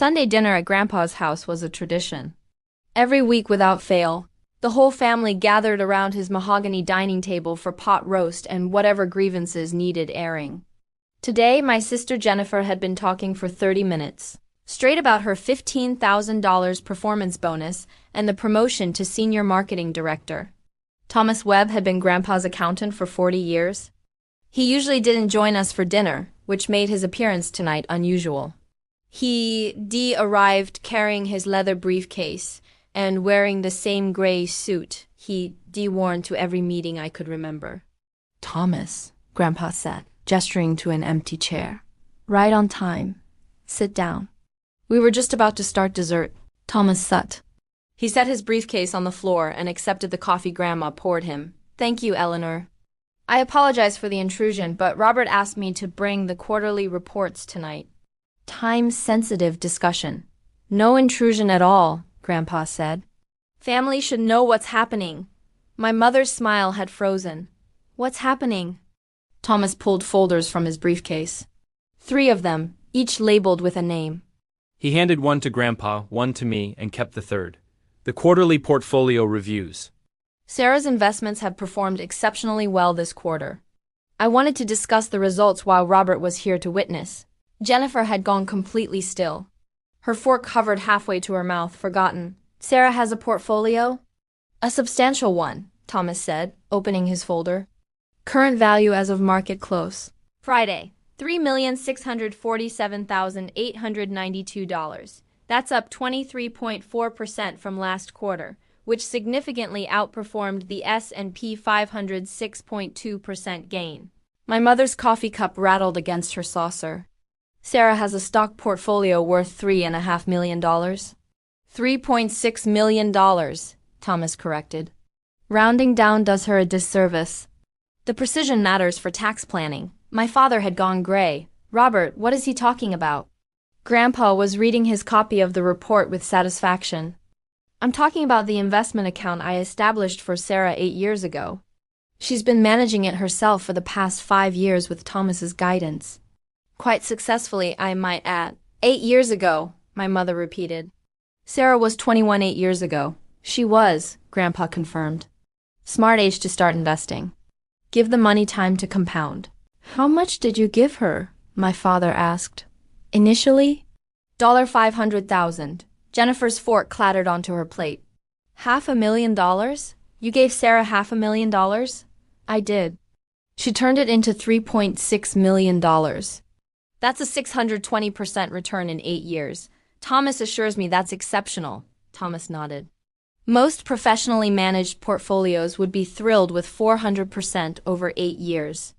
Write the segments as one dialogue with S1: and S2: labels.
S1: Sunday dinner at Grandpa's house was a tradition. Every week without fail, the whole family gathered around his mahogany dining table for pot roast and whatever grievances needed airing. Today, my sister Jennifer had been talking for 30 minutes, straight about her $15,000 performance bonus and the promotion to senior marketing director. Thomas Webb had been Grandpa's accountant for 40 years. He usually didn't join us for dinner, which made his appearance tonight unusual. He arrived carrying his leather briefcase and wearing the same gray suit he worn to every meeting I could remember. "Thomas," Grandpa said, gesturing to an empty chair. "Right on time. Sit down." We were just about to start dessert. Thomas sat. He set his briefcase on the floor and accepted the coffee Grandma poured him. "Thank you, Eleanor. I apologize for the intrusion, but Robert asked me to bring the quarterly reports tonight." Time-sensitive discussion. "No intrusion at all," Grandpa said. "Family should know what's happening." My mother's smile had frozen. "What's happening?" Thomas pulled folders from his briefcase. 3 of them, each labeled with a name.
S2: He handed one to Grandpa, one to me, and kept the third. The quarterly portfolio reviews.
S1: Sarah's investments had performed exceptionally well this quarter. I wanted to discuss the results while Robert was here to witness. Jennifer had gone completely still. Her fork hovered halfway to her mouth, forgotten. "Sarah has a portfolio?" "A substantial one," Thomas said, opening his folder. "Current value as of market close. Friday, $3,647,892. That's up 23.4% from last quarter, which significantly outperformed the S&P 500's 6.2% gain." My mother's coffee cup rattled against her saucer. "Sarah has a stock portfolio worth $3.5 million. $3.6 million, Thomas corrected. "Rounding down does her a disservice. The precision matters for tax planning." My father had gone gray. "Robert, what is he talking about?" Grandpa was reading his copy of the report with satisfaction. "I'm talking about the investment account I established for Sarah 8 years ago. She's been managing it herself for the past 5 years with Thomas's guidance. Quite successfully, I might add." 8 years ago," my mother repeated. "Sarah was 21 8 years ago." "She was," Grandpa confirmed. "Smart age to start investing. Give the money time to compound." "How much did you give her?" my father asked. "Initially?" $500,000. Jennifer's fork clattered onto her plate. $500,000? You gave Sarah $500,000? "I did. She turned it into $3.6 million. That's a 620% return in 8 years. Thomas assures me that's exceptional." Thomas nodded. "Most professionally managed portfolios would be thrilled with 400% over 8 years.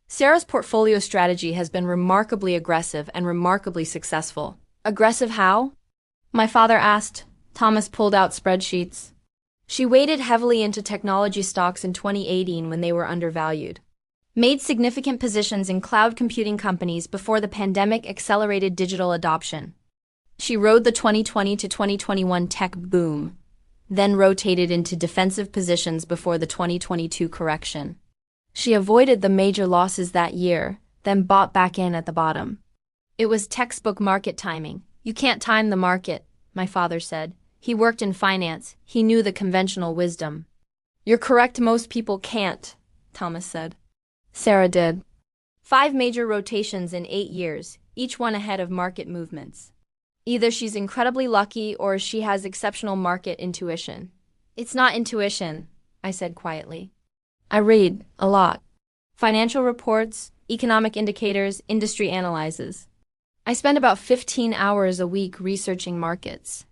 S1: Sarah's portfolio strategy has been remarkably aggressive and remarkably successful." "Aggressive how?" my father asked. Thomas pulled out spreadsheets. "She weighted heavily into technology stocks in 2018 when they were undervalued. Made significant positions in cloud computing companies before the pandemic accelerated digital adoption. She rode the 2020 to 2021 tech boom, then rotated into defensive positions before the 2022 correction. She avoided the major losses that year, then bought back in at the bottom. It was textbook market timing. You can't time the market," my father said. He worked in finance. He knew the conventional wisdom. "You're correct, most people can't," Thomas said. Sarah did. 5 major rotations in 8 years, each one ahead of market movements. Either she's incredibly lucky or she has exceptional market intuition. "It's not intuition," I said quietly. "I read a lot. Financial reports, economic indicators, industry analyses. I spend about 15 hours a week researching markets."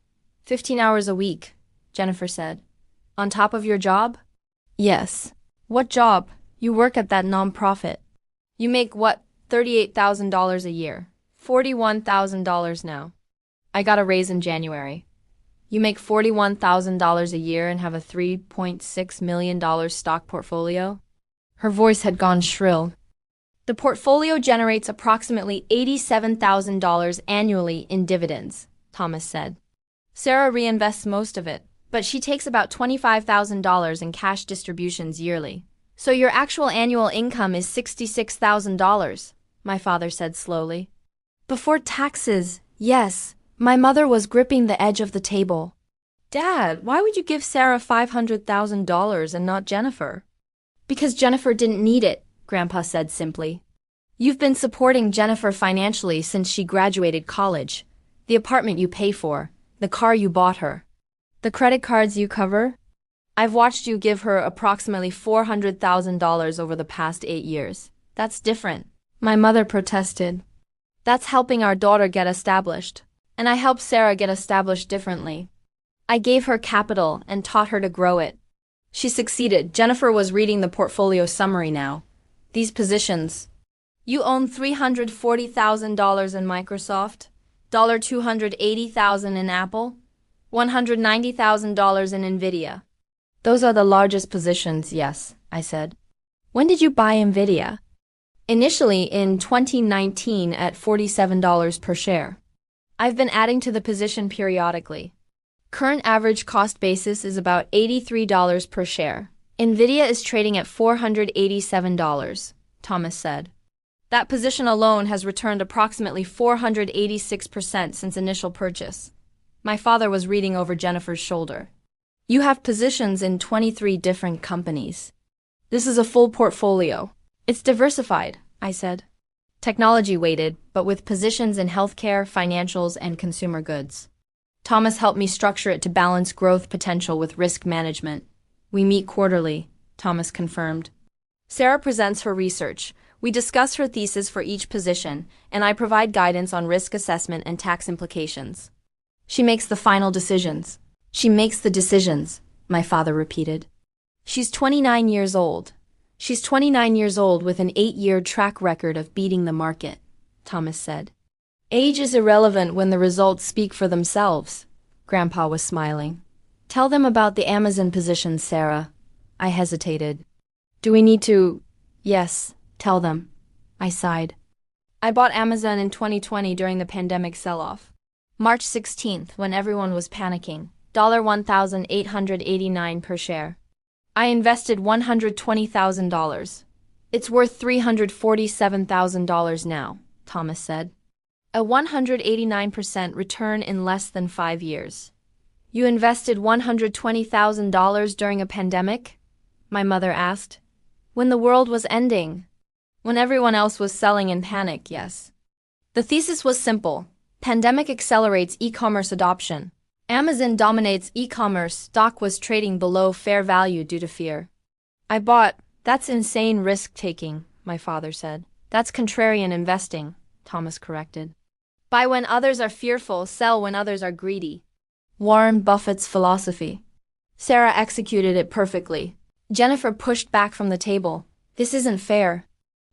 S1: 15 hours a week, Jennifer said. "On top of your job?" "Yes." "What job?" "You work at that nonprofit. You make what, $38,000 a year? $41,000 now. I got a raise in January." "You make $41,000 a year and have a $3.6 million stock portfolio?" Her voice had gone shrill. "The portfolio generates approximately $87,000 annually in dividends," Thomas said. "Sarah reinvests most of it, but she takes about $25,000 in cash distributions yearly. So your actual annual income is $66,000, my father said slowly. Before taxes, yes, My mother was gripping the edge of the table. Dad, why would you give Sarah $500,000 and not Jennifer? Because Jennifer didn't need it, Grandpa said simply. You've been supporting Jennifer financially since she graduated college. The apartment you pay for, the car you bought her, the credit cards you cover. I've watched you give her approximately $400,000 over the past 8 years. That's different. My mother protested. That's helping our daughter get established. And I helped Sarah get established differently. I gave her capital and taught her to grow it. She succeeded. Jennifer was reading the portfolio summary now. These positions. You own $340,000 in Microsoft, $280,000 in Apple, $190,000 in Nvidia. Those are the largest positions, yes, I said. When did you buy Nvidia? Initially in 2019 at $47 per share. I've been adding to the position periodically. Current average cost basis is about $83 per share. Nvidia is trading at $487, Thomas said. That position alone has returned approximately 486% since initial purchase. My father was reading over Jennifer's shoulder. You have positions in 23 different companies. This is a full portfolio. It's diversified, I said. Technology weighted, but with positions in healthcare, financials, and consumer goods. Thomas helped me structure it to balance growth potential with risk management. We meet quarterly, Thomas confirmed. Sarah presents her research. We discuss her thesis for each position, and I provide guidance on risk assessment and tax implications. She makes the final decisions. She makes the decisions, my father repeated. She's 29 years old. She's 29 years old with an 8-year track record of beating the market, Thomas said. Age is irrelevant when the results speak for themselves. Grandpa was smiling. Tell them about the Amazon position, Sarah. I hesitated. Do we need to? Yes, tell them. I sighed. I bought Amazon in 2020 during the pandemic sell-off. March 16th, when everyone was panicking. $1,889 per share. I invested $120,000. It's worth $347,000 now, Thomas said. A 189% return in less than 5 years. You invested $120,000 during a pandemic? My mother asked. When the world was ending. When everyone else was selling in panic, yes. The thesis was simple. Pandemic accelerates e-commerce adoption. Amazon dominates e-commerce. Stock was trading below fair value due to fear. I bought. That's insane risk-taking, my father said. That's contrarian investing, Thomas corrected. Buy when others are fearful, sell when others are greedy. Warren Buffett's philosophy. Sarah executed it perfectly. Jennifer pushed back from the table. This isn't fair.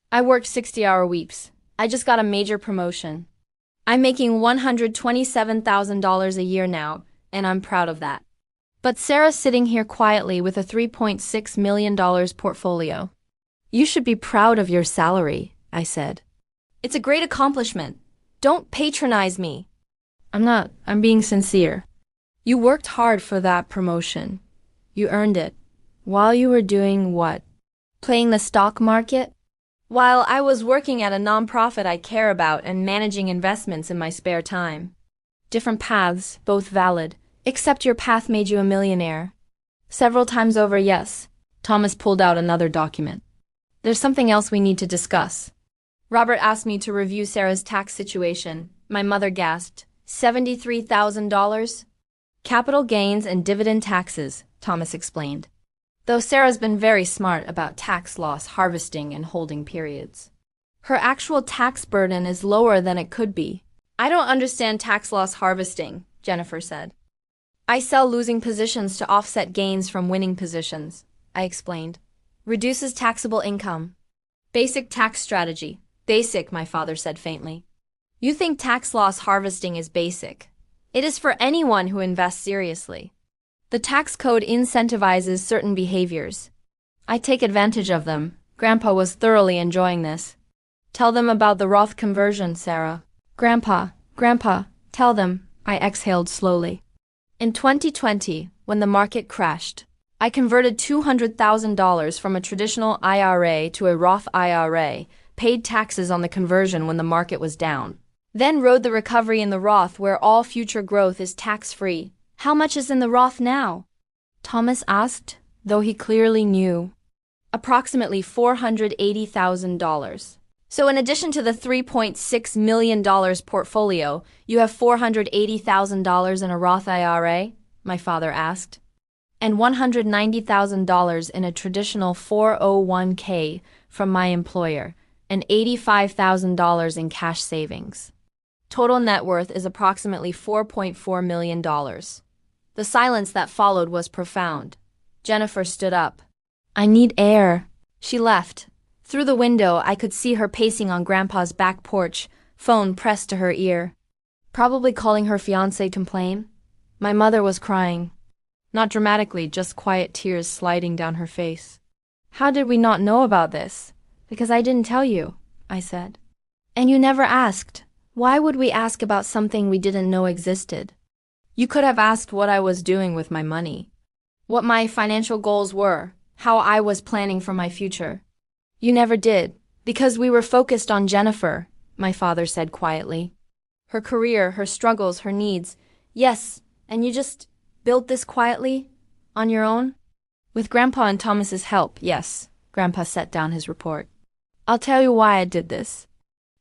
S1: I worked 60-hour weeks. I just got a major promotion. I'm making $127,000 a year now, and I'm proud of that. But Sarah's sitting here quietly with a $3.6 million portfolio. You should be proud of your salary, I said. It's a great accomplishment. Don't patronize me. I'm being sincere. You worked hard for that promotion. You earned it. While you were doing what? Playing the stock market? While I was working at a nonprofit I care about and managing investments in my spare time. Different paths, both valid, except your path made you a millionaire. Several times over, yes. Thomas pulled out another document. There's something else we need to discuss. Robert asked me to review Sarah's tax situation. My mother gasped. $73,000? Capital gains and dividend taxes, Thomas explained. Though Sarah's been very smart about tax loss harvesting and holding periods. Her actual tax burden is lower than it could be. I don't understand tax loss harvesting, Jennifer said. I sell losing positions to offset gains from winning positions, I explained. Reduces taxable income. Basic tax strategy. Basic, my father said faintly. You think tax loss harvesting is basic. It is for anyone who invests seriously. The tax code incentivizes certain behaviors. I take advantage of them. Grandpa was thoroughly enjoying this. Tell them about the Roth conversion, Sarah. Grandpa, tell them, I exhaled slowly. In 2020, when the market crashed, I converted $200,000 from a traditional IRA to a Roth IRA, paid taxes on the conversion when the market was down. Then rode the recovery in the Roth where all future growth is tax-free. How much is in the Roth now? Thomas asked, though he clearly knew. Approximately $480,000. So in addition to the $3.6 million portfolio, you have $480,000 in a Roth IRA? My father asked. And $190,000 in a traditional 401k from my employer, and $85,000 in cash savings. Total net worth is approximately $4.4 million. The silence that followed was profound. Jennifer stood up. I need air. She left. Through the window, I could see her pacing on Grandpa's back porch, phone pressed to her ear. Probably calling her fiancé to complain. My mother was crying. Not dramatically, just quiet tears sliding down her face. How did we not know about this? Because I didn't tell you, I said. And you never asked. Why would we ask about something we didn't know existed? You could have asked what I was doing with my money, what my financial goals were, how I was planning for my future. You never did, because we were focused on Jennifer, my father said quietly. Her career, her struggles, her needs. Yes, and you just built this quietly? On your own? With Grandpa and Thomas's help, yes. Grandpa set down his report. I'll tell you why I did this.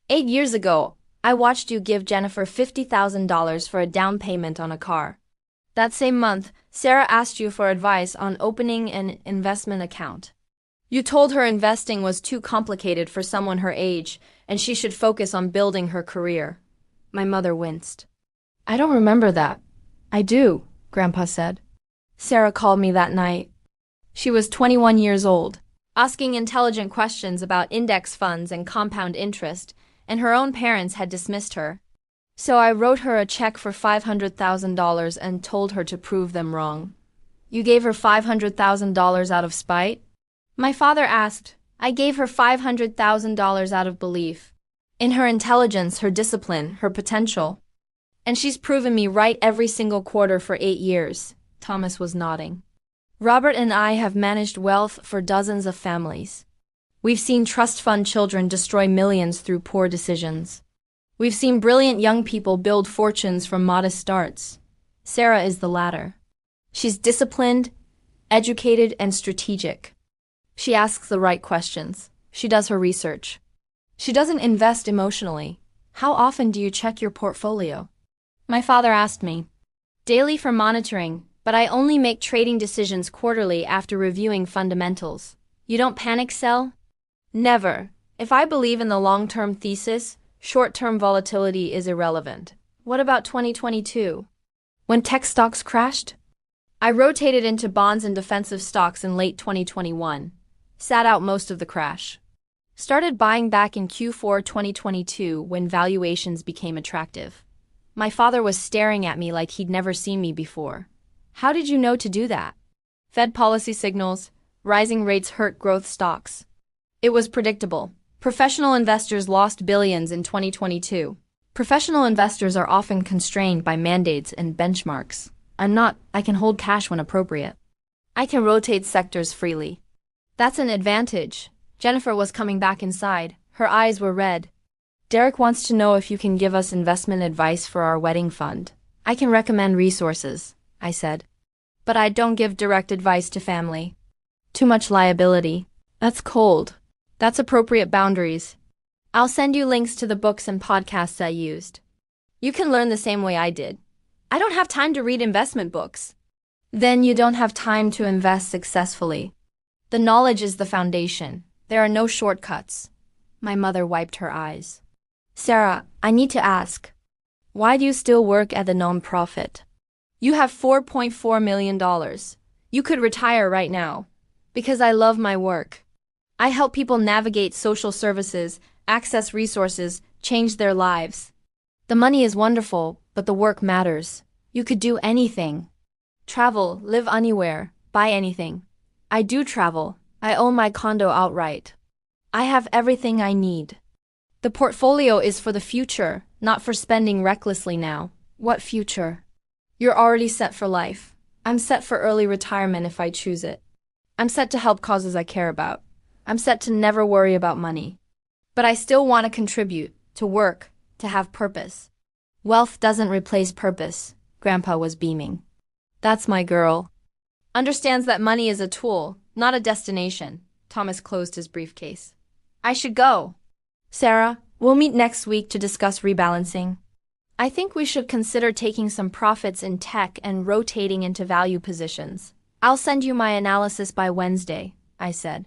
S1: 8 years ago, I watched you give Jennifer $50,000 for a down payment on a car. That same month, Sarah asked you for advice on opening an investment account. You told her investing was too complicated for someone her age, and she should focus on building her career. My mother winced. I don't remember that. I do, Grandpa said. Sarah called me that night. She was 21 years old, asking intelligent questions about index funds and compound interest, and her own parents had dismissed her. So I wrote her a check for $500,000 and told her to prove them wrong. You gave her $500,000 out of spite? My father asked. I gave her $500,000 out of belief. In her intelligence, her discipline, her potential. And she's proven me right every single quarter for 8 years. Thomas was nodding. Robert and I have managed wealth for dozens of families. We've seen trust fund children destroy millions through poor decisions. We've seen brilliant young people build fortunes from modest starts. Sarah is the latter. She's disciplined, educated, and strategic. She asks the right questions. She does her research. She doesn't invest emotionally. How often do you check your portfolio? My father asked me. Daily for monitoring, but I only make trading decisions quarterly after reviewing fundamentals. You don't panic sell? Never. If I believe in the long-term thesis, short-term volatility is irrelevant. What about 2022? When tech stocks crashed? I rotated into bonds and defensive stocks in late 2021. Sat out most of the crash. Started buying back in Q4 2022 when valuations became attractive. My father was staring at me like he'd never seen me before. How did you know to do that? Fed policy signals, rising rates hurt growth stocks. It was predictable. Professional investors lost billions in 2022. Professional investors are often constrained by mandates and benchmarks. I'm not. I can hold cash when appropriate. I can rotate sectors freely. That's an advantage. Jennifer was coming back inside. Her eyes were red. Derek wants to know if you can give us investment advice for our wedding fund. I can recommend resources, I said. But I don't give direct advice to family. Too much liability. That's cold. That's appropriate boundaries. I'll send you links to the books and podcasts I used. You can learn the same way I did. I don't have time to read investment books. Then you don't have time to invest successfully. The knowledge is the foundation. There are no shortcuts. My mother wiped her eyes. Sarah, I need to ask. Why do you still work at the nonprofit? You have $4.4 million. You could retire right now. Because I love my work. I help people navigate social services, access resources, change their lives. The money is wonderful, but the work matters. You could do anything. Travel, live anywhere, buy anything. I do travel. I own my condo outright. I have everything I need. The portfolio is for the future, not for spending recklessly now. What future? You're already set for life. I'm set for early retirement if I choose it. I'm set to help causes I care about. I'm set to never worry about money. But I still want to contribute, to work, to have purpose. Wealth doesn't replace purpose, Grandpa was beaming. That's my girl. Understands that money is a tool, not a destination. Thomas closed his briefcase. I should go. Sarah, we'll meet next week to discuss rebalancing. I think we should consider taking some profits in tech and rotating into value positions. I'll send you my analysis by Wednesday, I said.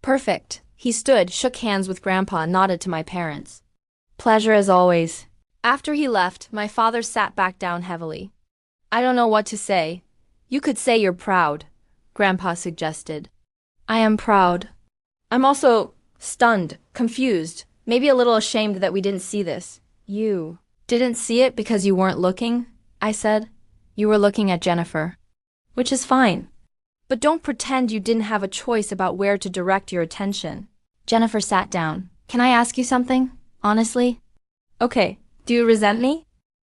S1: Perfect. He stood, shook hands with Grandpa, and nodded to my parents. Pleasure as always. After he left, my father sat back down heavily. I don't know what to say. You could say you're proud, Grandpa suggested. I am proud. I'm also stunned, confused, maybe a little ashamed that we didn't see this. You didn't see it because you weren't looking, I said. You were looking at Jennifer. Which is fine. But don't pretend you didn't have a choice about where to direct your attention. Jennifer sat down. Can I ask you something? Honestly? Okay. Do you resent me?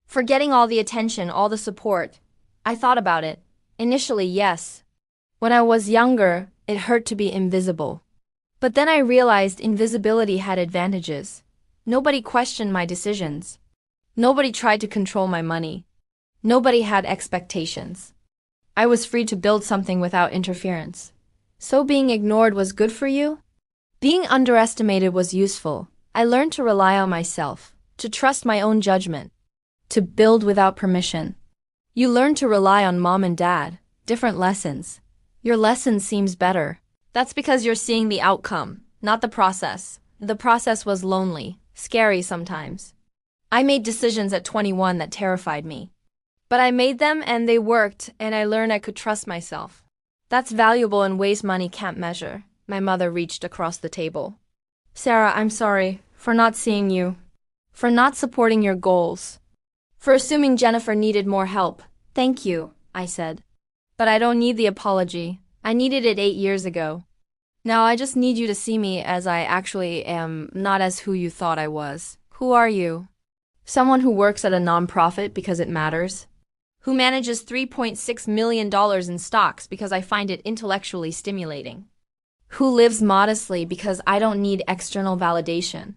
S1: For getting all the attention, all the support. I thought about it. Initially, yes. When I was younger, it hurt to be invisible. But then I realized invisibility had advantages. Nobody questioned my decisions. Nobody tried to control my money. Nobody had expectations. I was free to build something without interference. So being ignored was good for you? Being underestimated was useful. I learned to rely on myself, to trust my own judgment, to build without permission. You learn to rely on mom and dad. Different lessons. Your lesson seems better. That's because you're seeing the outcome, not the process. The process was lonely, scary sometimes. I made decisions at 21 that terrified me. But I made them and they worked, and I learned I could trust myself. That's valuable in ways money can't measure. My mother reached across the table. Sarah, I'm sorry for not seeing you, for not supporting your goals, for assuming Jennifer needed more help. Thank you, I said. But I don't need the apology. I needed it 8 years ago. Now I just need you to see me as I actually am, not as who you thought I was. Who are you? Someone who works at a nonprofit because it matters? Who manages $3.6 million in stocks because I find it intellectually stimulating? Who lives modestly because I don't need external validation?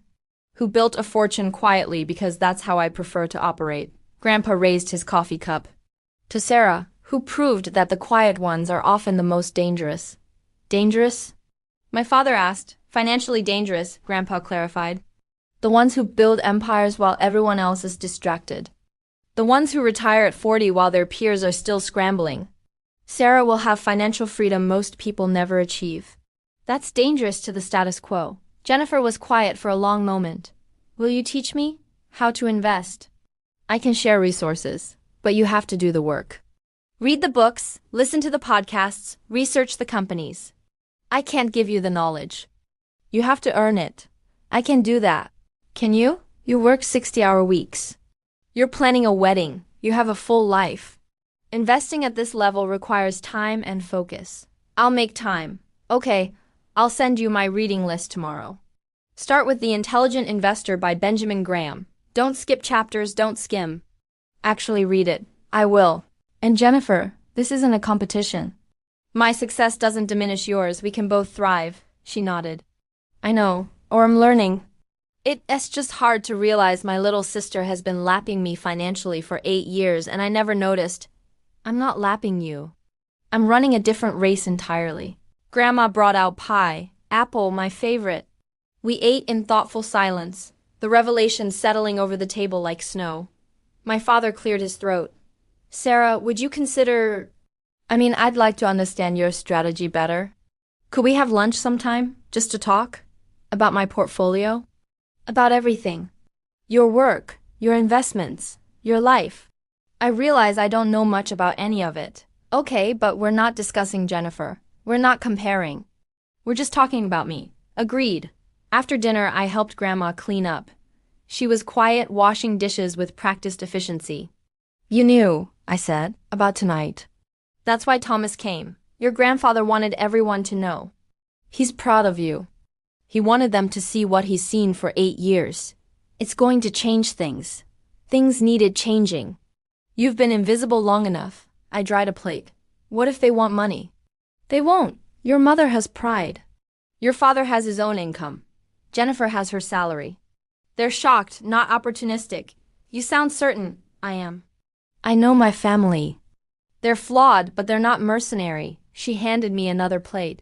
S1: Who built a fortune quietly because that's how I prefer to operate? Grandpa raised his coffee cup. To Sarah, who proved that the quiet ones are often the most dangerous. Dangerous? My father asked. Financially dangerous, Grandpa clarified. The ones who build empires while everyone else is distracted. The ones who retire at 40 while their peers are still scrambling. Sarah will have financial freedom most people never achieve. That's dangerous to the status quo. Jennifer was quiet for a long moment. Will you teach me how to invest? I can share resources, but you have to do the work. Read the books, listen to the podcasts, research the companies. I can't give you the knowledge. You have to earn it. I can do that. Can you? You work 60-hour weeks. You're planning a wedding. You have a full life. Investing at this level requires time and focus. I'll make time. Okay, I'll send you my reading list tomorrow. Start with The Intelligent Investor by Benjamin Graham. Don't skip chapters, don't skim. Actually read it. I will. And Jennifer, this isn't a competition. My success doesn't diminish yours. We can both thrive, she nodded. I know, or I'm learning. It's just hard to realize my little sister has been lapping me financially for 8 years and I never noticed. I'm not lapping you. I'm running a different race entirely. Grandma brought out pie, apple, my favorite. We ate in thoughtful silence, the revelation settling over the table like snow. My father cleared his throat. Sarah, would you consider... I'd like to understand your strategy better. Could we have lunch sometime, just to talk? About my portfolio? About everything. Your work, your investments, your life. I realize I don't know much about any of it. Okay, but we're not discussing Jennifer. We're not comparing. We're just talking about me. Agreed. After dinner, I helped Grandma clean up. She was quiet, washing dishes with practiced efficiency. You knew, I said, about tonight. That's why Thomas came. Your grandfather wanted everyone to know. He's proud of you. He wanted them to see what he's seen for 8 years. It's going to change things. Things needed changing. You've been invisible long enough. I dried a plate. What if they want money? They won't. Your mother has pride. Your father has his own income. Jennifer has her salary. They're shocked, not opportunistic. You sound certain. I am. I know my family. They're flawed, but they're not mercenary. She handed me another plate.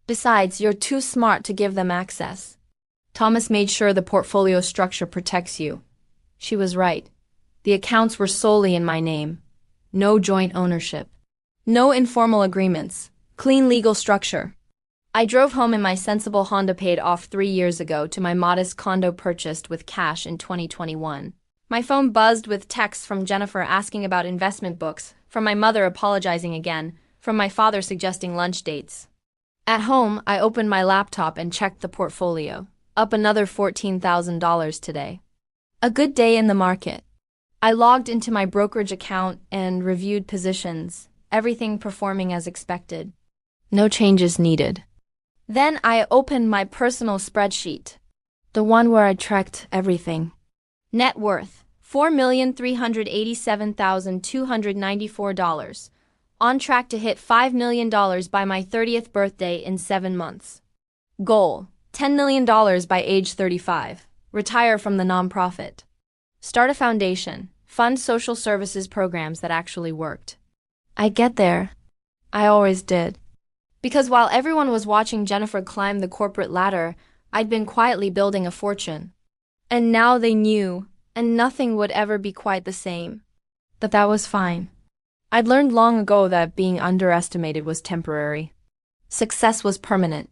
S1: Besides, you're too smart to give them access. Thomas made sure the portfolio structure protects you. She was right. The accounts were solely in my name. No joint ownership. No informal agreements. Clean legal structure. I drove home in my sensible Honda paid off 3 years ago to my modest condo purchased with cash in 2021. My phone buzzed with texts from Jennifer asking about investment books, from my mother apologizing again, from my father suggesting lunch dates. At home, I opened my laptop and checked the portfolio. Up another $14,000 today. A good day in the market. I logged into my brokerage account and reviewed positions, everything performing as expected. No changes needed. Then I opened my personal spreadsheet, the one where I tracked everything. Net worth, $4,387,294. On track to hit $5 million by my 30th birthday in 7 months. Goal, $10 million by age 35. Retire from the nonprofit. Start a foundation. Fund social services programs that actually worked. I get there. I always did. Because while everyone was watching Jennifer climb the corporate ladder, I'd been quietly building a fortune. And now they knew, and nothing would ever be quite the same. But that was fine. I'd learned long ago that being underestimated was temporary. Success was permanent.